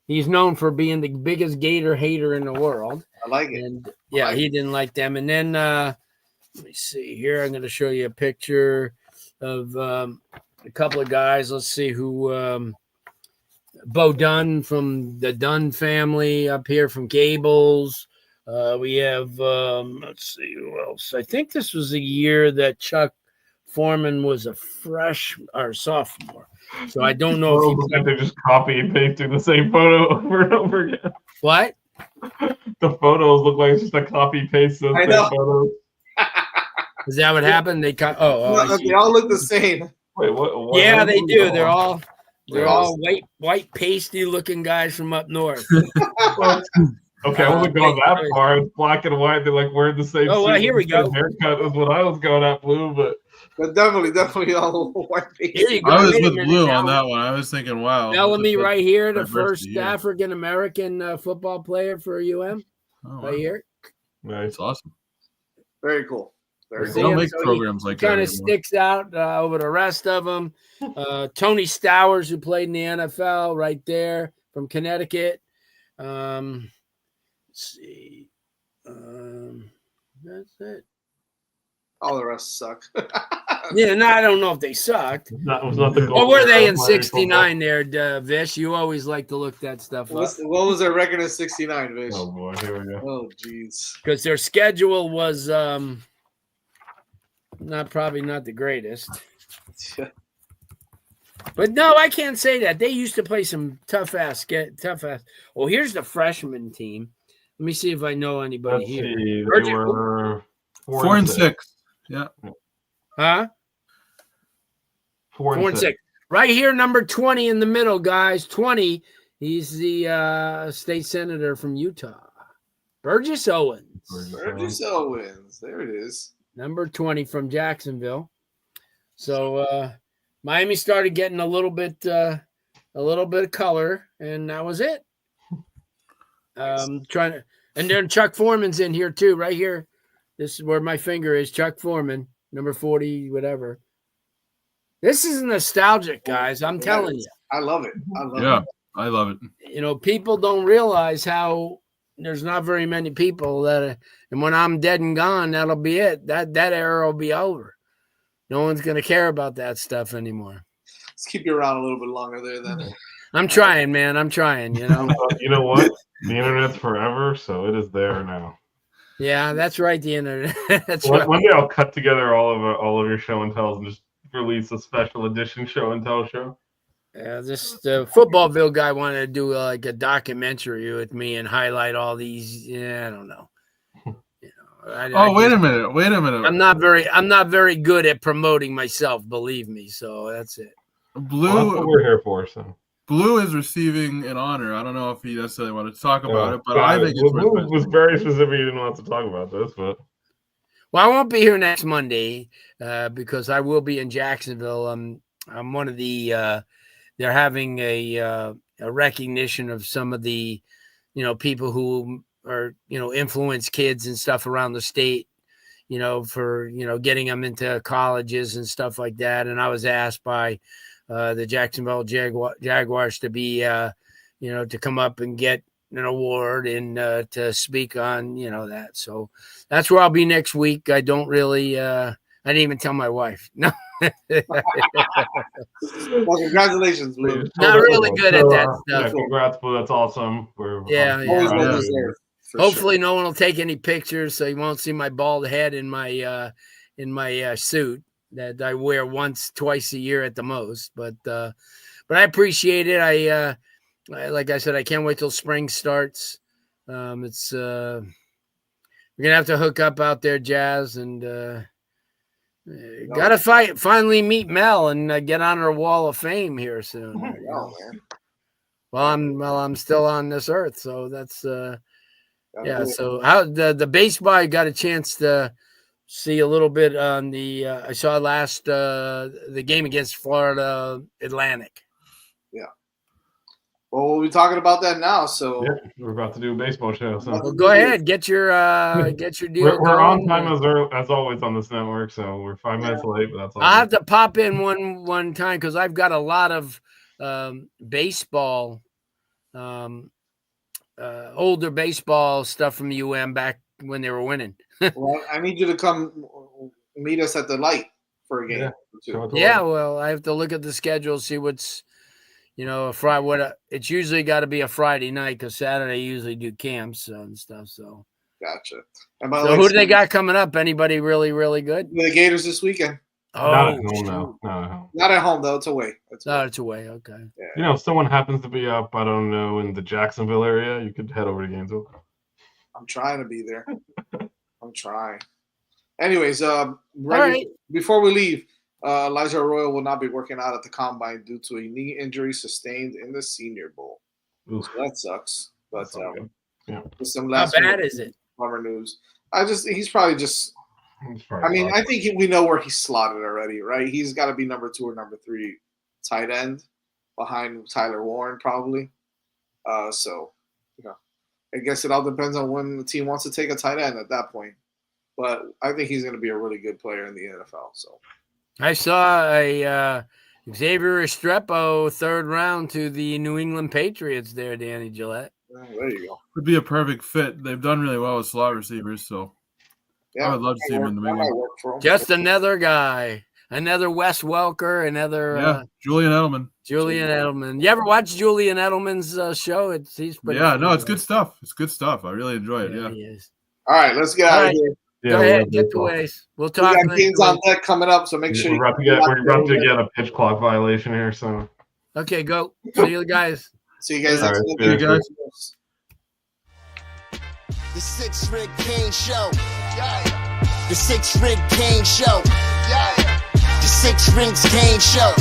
He's known for being the biggest Gator hater in the world. I like it. And he didn't like them. And then let me see here. I'm going to show you a picture of a couple of guys. Let's see who. Bo Dunn from the Dunn family up here from Gables. We have, let's see who else. I think this was the year that Chuck Foreman was a freshman or sophomore. So I don't know if they're just copy and pasting the same photo over and over again. What? The photos look like it's just a copy paste of the same photos. Is that what happened? They they all look the same. Wait, what yeah, they do. They're all white pasty looking guys from up north. Okay, I wasn't going that far. It's black and white. They're like wearing the same. Oh, well, here we go. Haircut is what I was going at, Blue, but definitely all white pasty. Here you go. I was with Blue on that one. I was thinking, wow. Bellamy right here, the first African American football player for UM. Right here. Nice, awesome. Very cool. They don't make programs like that. Kind of sticks out over the rest of them. Tony Stowers, who played in the NFL, right there from Connecticut. Let's see. That's it. All the rest suck. Yeah, no, I don't know if they sucked. That was not the goal. What were they in 69 there, Vish? You always like to look that stuff up. What was their record in 69, Vish? Oh, boy. Here we go. Oh, jeez. Because their schedule was probably not the greatest. But no, I can't say that. They used to play some tough ass. Well, here's the freshman team. Let me see if I know anybody here. They were 4-6. Yeah. Huh? 4-6. Right here, number 20 in the middle, guys. 20. He's the state senator from Utah. Burgess Owens. Burgess Owens. There it is. Number 20 from Jacksonville. So Miami started getting a little bit of color, and that was it. And then Chuck Foreman's in here too, right here. This is where my finger is. Chuck Foreman, number 40, whatever. This is nostalgic, guys. I'm telling you. I love it. I love it. I love it. People don't realize how there's not very many people that, and when I'm dead and gone, that'll be it. That era will be over. No one's going to care about that stuff anymore. Let's keep you around a little bit longer there then. I'm trying, man. I'm trying, You know what? The internet's forever, so it is there now. Yeah, that's right. The internet. That's One right. day I'll cut together all of your show and tells and just release a special edition show and tell show. Yeah, this Footballville guy wanted to do like a documentary with me and highlight all these. Yeah, I don't know. Wait a minute. I'm not very good at promoting myself, believe me. So that's it. Blue, Well, that's what we're here for. So Blue is receiving an honor. I don't know if he necessarily wanted to talk about it, but I think it's Blue was very specific. He didn't want to talk about this, but well, I won't be here next Monday because I will be in Jacksonville. I'm one of the. They're having a recognition of some of the, people who are, influence kids and stuff around the state, for, getting them into colleges and stuff like that. And I was asked by the Jacksonville Jaguars to be, to come up and get an award and to speak on, that. So that's where I'll be next week. I don't really, I didn't even tell my wife. No. Well, congratulations, Blue. Not really good at that stuff. Yeah, congrats, Blue. That's awesome. Hopefully, no one will take any pictures, so you won't see my bald head in my suit that I wear twice a year at the most. But I appreciate it. I like I said, I can't wait till spring starts. It's we're gonna have to hook up out there, Jazz, and. Gotta finally meet Mel and get on her wall of fame here soon. While I'm still on this earth, so that's yeah. So how the baseball? I got a chance to see a little bit on the. I saw the game against Florida Atlantic. Yeah. Well, we'll be talking about that now. So yeah, we're about to do a baseball show. So well, go ahead, get your deal. We're on time as always on this network, so we're 5 minutes late, but that's all. I have to pop in one time because I've got a lot of baseball, older baseball stuff from UM back when they were winning. Well, I need you to come meet us at the light for a game. Yeah, well, I have to look at the schedule, see what's. A Friday. It's usually got to be a Friday night because Saturday usually do camps and stuff. So gotcha. And so who do they got coming up? Anybody really, really good? The Gators this weekend. Oh, not at home though. It's away. It's away. Okay. Yeah. If someone happens to be up, I don't know, in the Jacksonville area, you could head over to Gainesville. I'm trying to be there. I'm trying. Anyways, before we leave. Elijah Arroyo will not be working out at the Combine due to a knee injury sustained in the Senior Bowl. So that sucks. But some last how bad is it? Bummer news. He's probably just. I think we know where he's slotted already, right? He's got to be number 2 or number 3 tight end behind Tyler Warren, probably. So, I guess it all depends on when the team wants to take a tight end at that point. But I think he's going to be a really good player in the NFL. So. I saw a Xavier Restrepo 3rd round to the New England Patriots there, Danny Gillette. There you go. Would be a perfect fit. They've done really well with slot receivers, so I would love to see him in the New England. Just another guy, another Wes Welker, another Julian Edelman. You ever watch Julian Edelman's show? He's pretty funny. It's good stuff. It's good stuff. I really enjoy it. Yeah. He is. All right, let's get out of here. Go ahead, get the ways. We'll talk. We got games on deck coming up, so make sure we're about to get a pitch clock violation here. So okay, go. See you guys. See you guys. See you guys. The 6 Rig Kane Show. Yeah. The 6 Rig Kane Show. Yeah. The 6 Rings Kane Show.